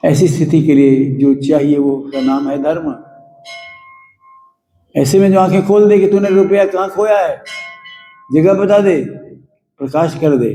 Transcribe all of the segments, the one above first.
ऐसी स्थिति के लिए जो चाहिए वो का नाम है धर्म। ऐसे में जो आंखें खोल दे कि तूने रुपया कहाँ खोया है, जगह बता दे, प्रकाश कर दे।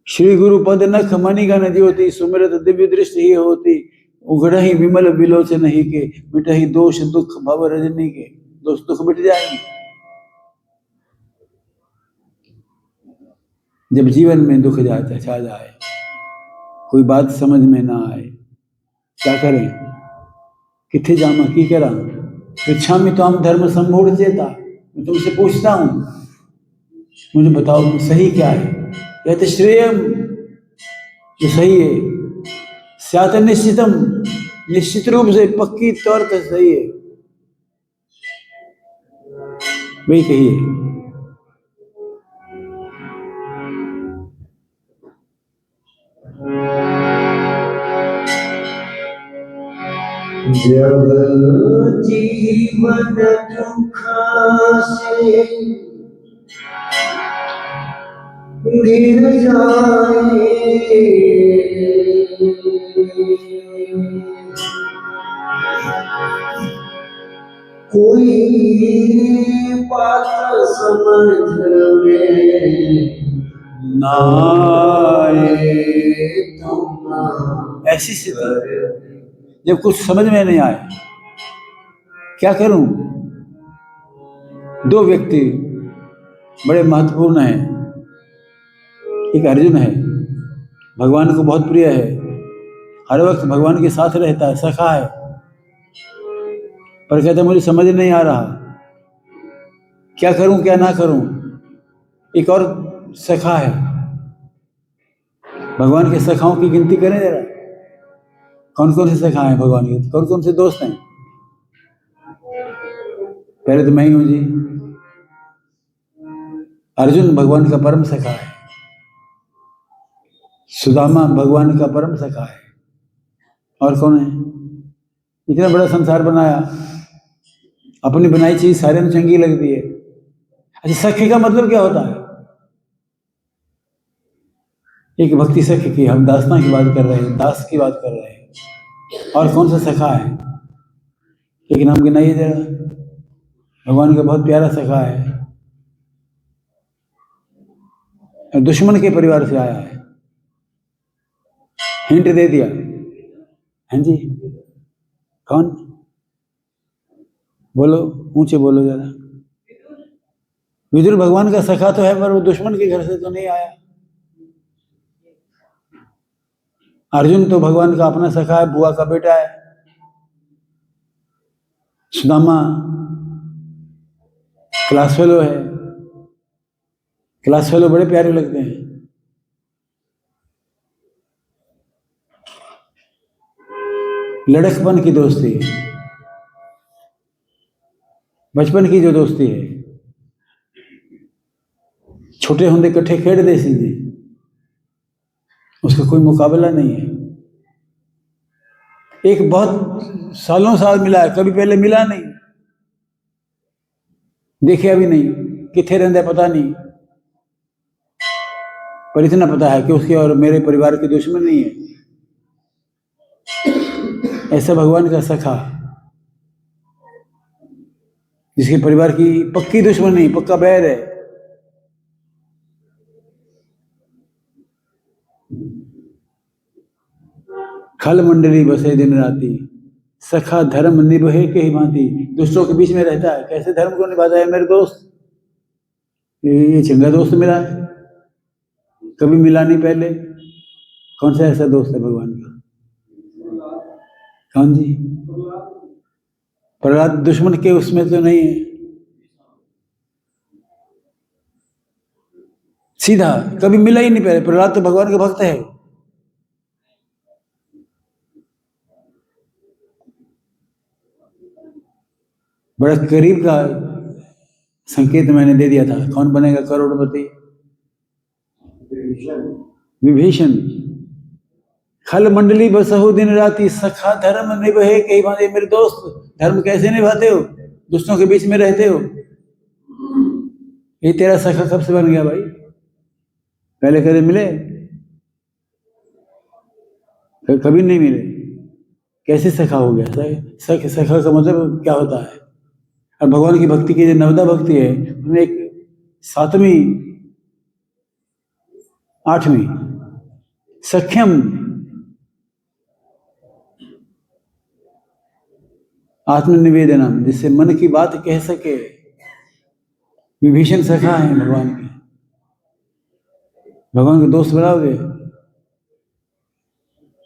श्री गुरु पद नख मणिगण ज्योति, सुमिरत दिव्य दृष्टि ही होती। उघड़हि विमल विलोचन ही के, मिटहि दोष दुख भव रजनी के। दोष दुख मिट जाएंगे जब जीवन में दुख जाता छा जाए, कोई बात समझ में ना आए, क्या करें, किथे जामा की करा। पृच्छामि त्वाम धर्म सम्मूढ़ चेता, मैं तुमसे पूछता हूं, मुझे बताओ सही क्या है। यत श्रेयम, जो सही है, स्यात निश्चितम, निश्चित रूप से पक्की तौर पर सही है, वही कहिए। जब जीवन दुख से घिर जाए, कोई बात समझ में ना आए, ऐसी स्थिति जब कुछ समझ में नहीं आए, क्या करूं। दो व्यक्ति बड़े महत्वपूर्ण हैं। एक अर्जुन है, भगवान को बहुत प्रिय है, हर वक्त भगवान के साथ रहता है, सखा है, पर कहता मुझे समझ नहीं आ रहा क्या करूं क्या ना करूं। एक और सखा है, भगवान के सखाओं की गिनती करें जरा, कौन कौन से सखा हैं भगवान के, कौन कौन से दोस्त हैं। पहले तो मैं ही हूं जी। अर्जुन भगवान का परम सखा है, सुदामा भगवान का परम सखा है, और कौन है। इतना बड़ा संसार बनाया, अपनी बनाई चीज सारे में चंगी लगती है। अच्छा, सख्य का मतलब क्या होता है। एक भक्ति सख्य की, हम दासना की बात कर रहे हैं, दास की बात कर रहे हैं। और कौन सा सखा है, एक नाम गिनाइए जरा। भगवान का बहुत प्यारा सखा है, दुश्मन के परिवार से आया है, हिंट दे दिया। हाँ जी, कौन, बोलो, ऊंचे बोलो जरा। विदुर भगवान का सखा तो है, पर वो दुश्मन के घर से तो नहीं आया। अर्जुन तो भगवान का अपना सखा है, बुआ का बेटा है। सुदामा क्लास फेलो है, क्लास फेलो बड़े प्यारे लगते हैं। लड़कपन की दोस्ती, बचपन की जो दोस्ती है, छोटे होंदे कट्ठे खेड़ दे सीधे, उसका कोई मुकाबला नहीं है। एक बहुत सालों साल मिला है, कभी पहले मिला नहीं, देखे अभी नहीं, किथे रहता पता नहीं, पर इतना पता है कि उसके और मेरे परिवार की दुश्मन नहीं है। ऐसा भगवान का सखा, जिसके परिवार की पक्की दुश्मन नहीं, पक्का बैर है। खल मंडली बसे दिन राती, सखा धर्म निभे के ही भांति। दोस्तों के बीच में रहता है, कैसे धर्म को निभाता है मेरे दोस्त। ये चंगा दोस्त मिला है, कभी मिला नहीं पहले। कौन सा ऐसा दोस्त है भगवान का, कौन जी। प्रहलाद दुश्मन के उसमें तो नहीं है, सीधा कभी मिला ही नहीं पहले। प्रहलाद तो भगवान का भक्त है। बड़ा करीब का संकेत मैंने दे दिया था, कौन बनेगा करोड़पति। विभीषण, खल मंडली बसहु दिन राती, सखा धर्म निभे कई भांति। मेरे दोस्त धर्म कैसे निभाते हो, दोस्तों के बीच में रहते हो। ये तेरा सखा कब से बन गया भाई, पहले कदे मिले। कभी नहीं मिले। कैसे सखा हो गया? सखा का मतलब क्या होता है? और भगवान की भक्ति की जो नवदा भक्ति है उनमें एक 7वीं 8वीं सख्यम, आत्मनिवेदनम, जिससे मन की बात कह सके। विभीषण सखा है भगवान के। भगवान के दोस्त बनाओगे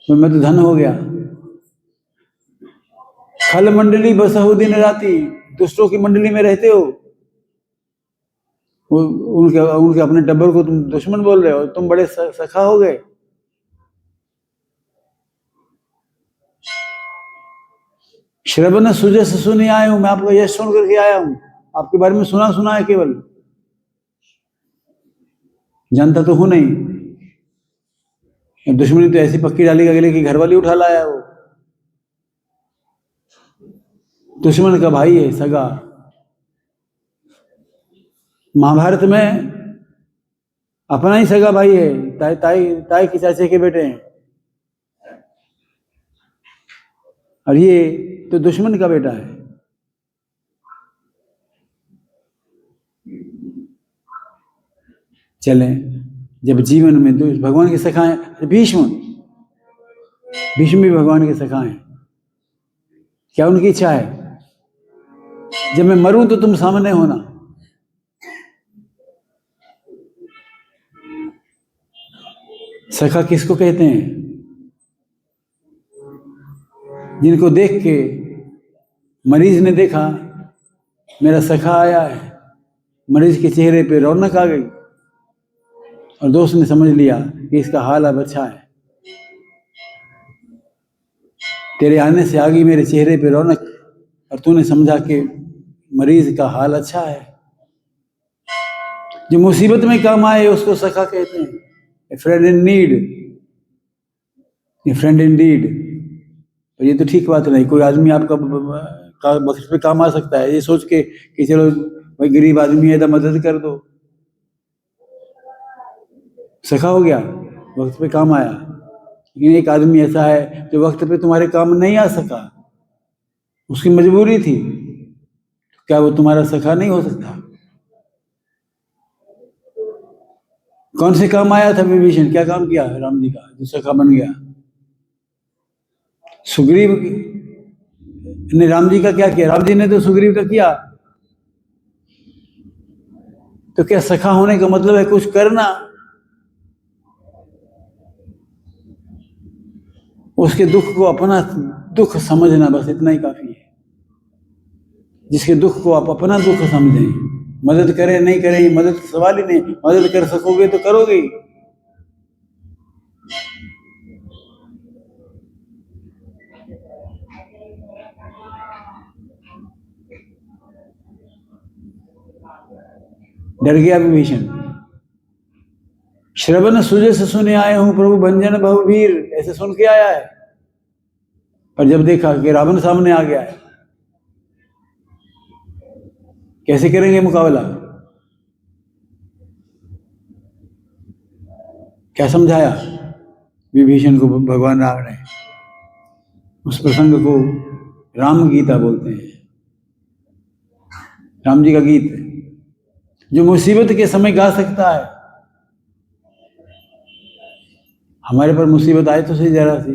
तो मैं तो धन हो गया। खल मंडली बसहु दिन राती, दुष्टों की मंडली में रहते हो, उनके उनके अपने टब्बर को तुम दुश्मन बोल रहे हो, तुम बड़े सखा हो गए। श्रवण सुजस सुनी आया हूं, मैं आपका यश सुन करके आया हूं, आपके बारे में सुना सुना है केवल, जानता तो हूं नहीं। दुश्मनी तो ऐसी पक्की डाली अगले की घरवाली उठा लाया वो। दुश्मन का भाई है सगा। महाभारत में अपना ही सगा भाई है, ताई के चाचे के बेटे हैं, और ये तो दुश्मन का बेटा है। चलें, जब जीवन में भगवान के सखा हैं, भीष्म भी भगवान के सखा हैं। क्या उनकी इच्छा है? जब मैं मरूं तो तुम सामने होना। सखा किसको कहते हैं? जिनको देख के मरीज ने देखा मेरा सखा आया है, मरीज के चेहरे पे रौनक आ गई, और दोस्त ने समझ लिया कि इसका हाल अब अच्छा है। तेरे आने से आ गई मेरे चेहरे पे रौनक, और तूने समझा कि मरीज का हाल अच्छा है। जो मुसीबत में काम आए उसको सखा कहते हैं। A friend in need, a friend in deed. और ये तो ठीक बात नहीं, कोई आदमी आपका वक्त पे काम आ सकता है ये सोच के कि चलो भाई गरीब आदमी है तो मदद कर दो, सखा हो गया, वक्त पे काम आया। लेकिन एक आदमी ऐसा है जो वक्त पे तुम्हारे काम नहीं आ सका, उसकी मजबूरी थी, तो क्या वो तुम्हारा सखा नहीं हो सकता? कौन से काम आया था विभीषण? क्या काम किया राम जी का जो सखा बन गया? सुग्रीव ने राम जी का क्या किया? राम जी ने तो सुग्रीव का किया। तो क्या सखा होने का मतलब है कुछ करना? उसके दुख को अपना दुख समझना, बस इतना ही काफी है। जिसके दुख को आप अपना दुख समझें, मदद करें नहीं करें मदद का सवाल ही नहीं, मदद कर सकोगे तो करोगे। डर गया विभीषण। श्रवण सुजस सुने आए हूं प्रभु भंजन बहुवीर, ऐसे सुन के आया है, पर जब देखा कि रावण सामने आ गया है, कैसे करेंगे मुकाबला? क्या समझाया विभीषण को भगवान राम ने? उस प्रसंग को राम गीता बोलते हैं, राम जी का गीत जो मुसीबत के समय गा सकता है। हमारे पर मुसीबत आए तो सही जरा सी,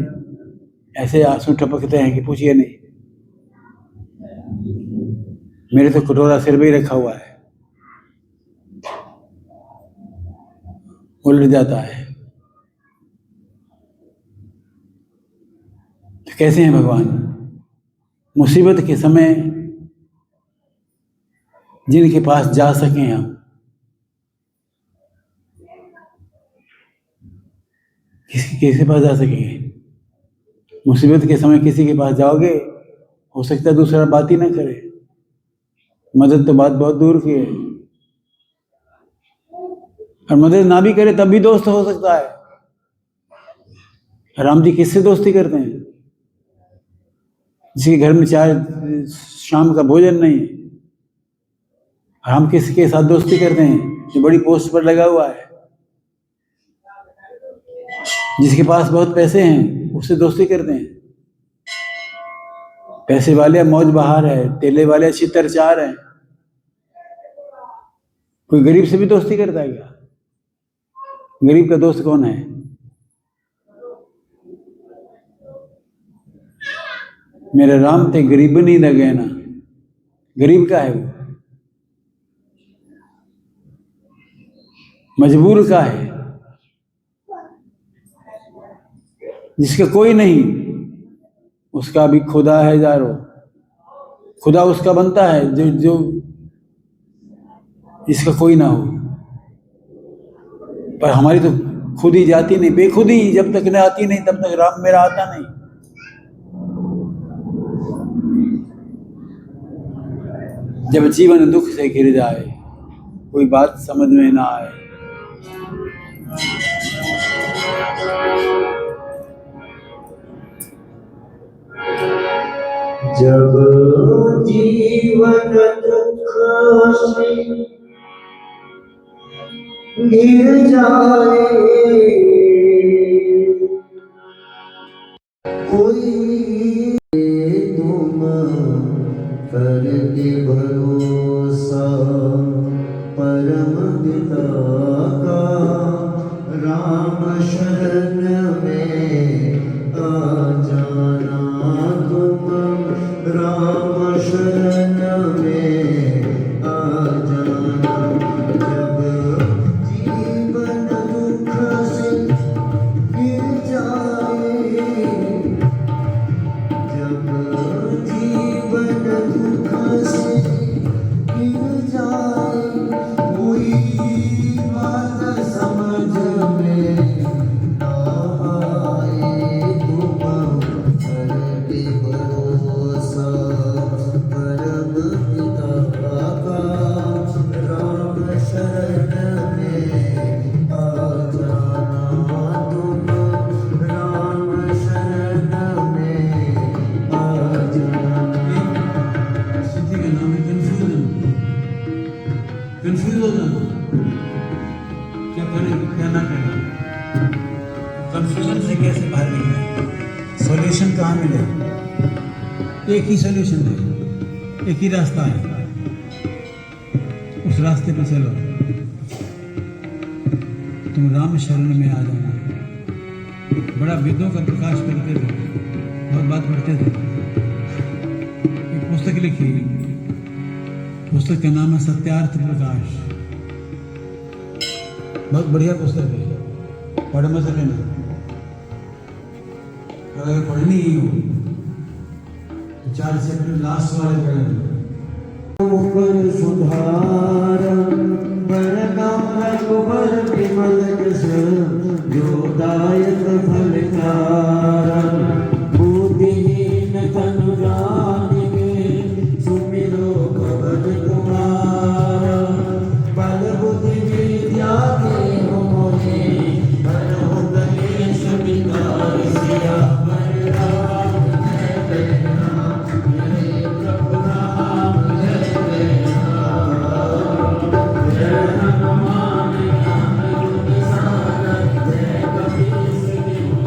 ऐसे आंसू टपकते हैं कि पूछिए नहीं। मेरे तो कटोरा सिर पे ही रखा हुआ है, उलट जाता है। तो कैसे हैं भगवान? मुसीबत के समय जिनके पास जा सकें हम, किसके पास जा सकेंगे? मुसीबत के समय किसी के पास जाओगे, हो सकता है दूसरा बात ही ना करे, मदद तो बात बहुत दूर की है, और मदद ना भी करे तब भी दोस्त हो सकता है। राम जी किससे दोस्ती करते हैं? जिसके घर में चाहे शाम का भोजन नहीं है। हम किसके साथ दोस्ती करते हैं? जो बड़ी पोस्ट पर लगा हुआ है, जिसके पास बहुत पैसे हैं, उससे दोस्ती करते हैं। पैसे वाले मौज बहार है, तेले वाले छितर चार है। कोई गरीब से भी दोस्ती करता है क्या? गरीब का दोस्त कौन है? मेरे राम ते गरीब नहीं लगे ना। गरीब का है वो, मजबूर का है, जिसका कोई नहीं, उसका भी खुदा है जारो। खुदा उसका बनता है जो जिसका कोई ना हो। पर हमारी तो खुद ही जाती नहीं, बेखुदी जब तक न आती नहीं तब तक राम मेरा आता नहीं। जब जीवन दुख से घिर जाए, कोई बात समझ में ना आए, जब जीवन दुख से घिर जाए, कोई तुम करके भरोसा परम पिता का, राम शरण में आ जाना तुम, राम शरण में आ जाना। जब जीवन दुख से गिर जाए, जब जीवन दुख से गिर जाए, कोई बात समझ में ना आए, तुम करके भरोसा परम पिता का, राम शरण में आ जाना तुम, राम शरण में आ जाना। स्थिति का नाम है कंफ्यूजन। कंफ्यूज हो जाना, क्या करें क्या ना करें। कंफ्यूजन से कैसे बाहर निकले? सॉल्यूशन कहाँ मिले? एक ही सॉल्यूशन है, एक ही रास्ता है, उस रास्ते पे चलो। तुम राम शरण में आ जाना। बड़ा वेदों का प्रकाश करते थे, बहुत बात पढ़ते थे। एक पुस्तक लिखी, पुस्तक का नाम है सत्यार्थ प्रकाश। बहुत बढ़िया पुस्तक है, पढ़ मत लेना। अगर पढ़नी ही हो तो 4 चैप्टर लास्ट वाले पढ़ना। मुकुर सुधार बरदम रघुबर विमल जस, जो दायक फलकार, बुद्धिहीन तनु जानिके, सुमिरो पवन कुमार, बल बुद्धि विद्या देहु मोहि, हरहु कलेश विकार सिया पर राम। जय जय राम, जय प्रभु राम, जय जय राम, जय हनुमान ज्ञान गुण सागर, जय कपीस तिहु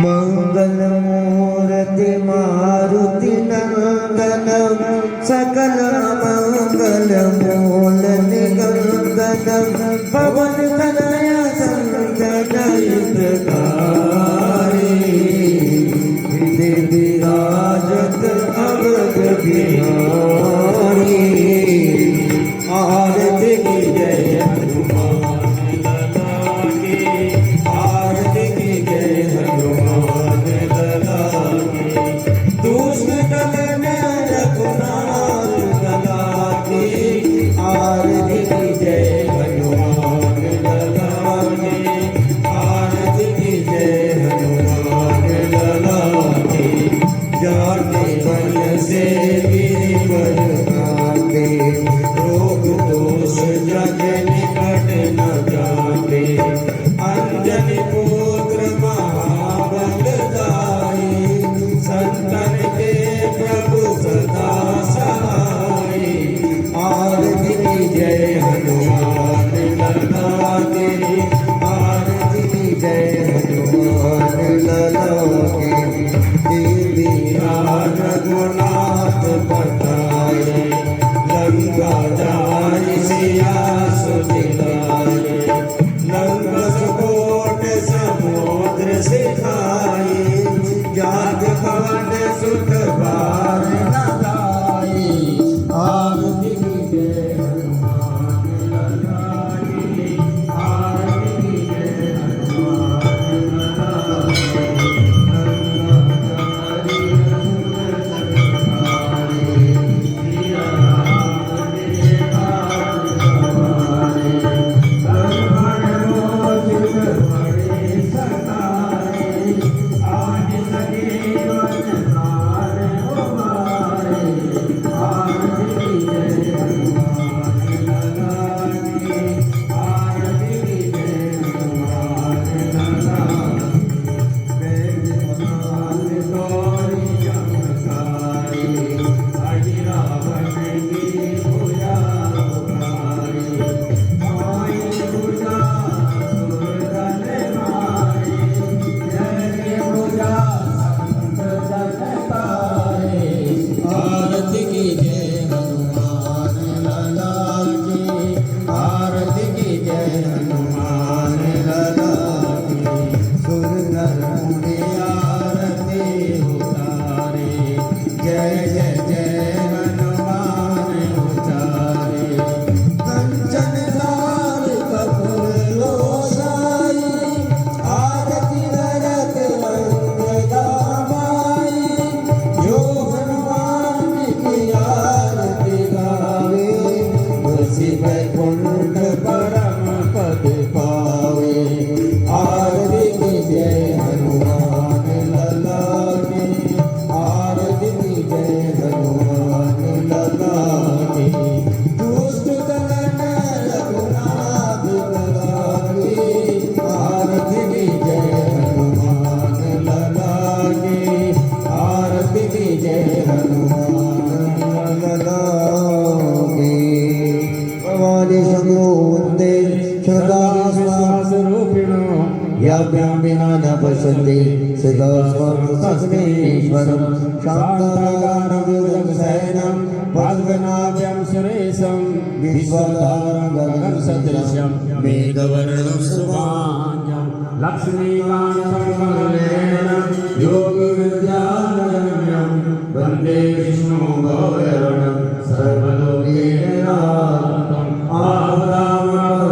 मंगल मूर्ति मारुति नंदन सकल मंगल मूल निगंदन पवन तनय संतन हितकारी हृदय विराजत अवध बिहारी आरती की जय हनुमान लला की आरती की जय हनुमान लला की दुष्ट दमन रघुनाथ लला की आरती की जय हनुमान लला की आरती की जय हनुमान लला की जाने बल से गिरिवर गाते रोग दोष जग निकट न जाते अंजनी पुत्र महाबलदाई संतन के प्रभु सदा सहाय आरती की जय हनुमान लला की आरती की जय हनुमान लला की रघुनाथ बताए लंका जाय सिया सुदिलाए लंका सकोट समुद्र सिखाए जाग पाट सुख बार लगाए आरती की जय हनुमान लला की आरती की जय हनुमान लला की पश्यन्ति सदा तस्मेश्वरं शान्ताकारं पद्मनाभं सुरेशं विश्वधारं गगनसदृशं मेघवर्णं शुभांगं लक्ष्मीकान्तं योगविद्यागम्यं वन्दे विष्णुं गौरवं सर्वलोकैकनाथं आवतारं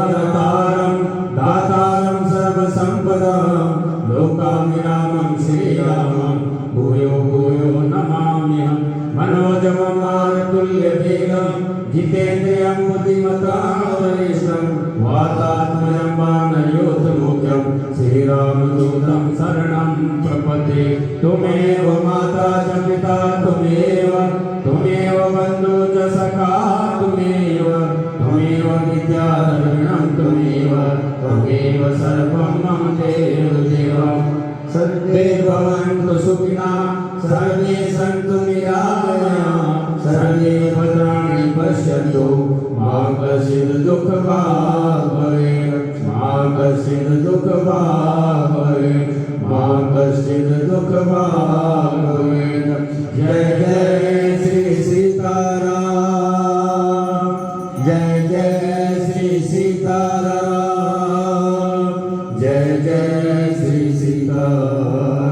दातारं सर्वसम्पदां लोकाभिरामं श्रीरामं भूयो भूयो नमाम्यहं मनोजवं मारुतुल्यवेगं जितेन्द्रियं बुद्धिमतां वरिष्ठं वातात्मजं वानरयोधमुख्यं श्रीरामदूतं शरणं प्रपद्ये त्वमेव माता च पिता त्वमेव बन्धु च सखा त्वमेव विद्याधरणं त्वमेव सर्वं मम देवदेवं सर्वे भवन्तु सुखिनः सर्वे सन्तु निरामयाः सर्वे भद्राणि पश्यन्तु मा कश्चित् दुःखभाग् भवेत् मा कश्चित् सिद्ध दुख भाग जय जय श्री सीताराम जय जय श्री सीताराम जय जय श्री सीताराम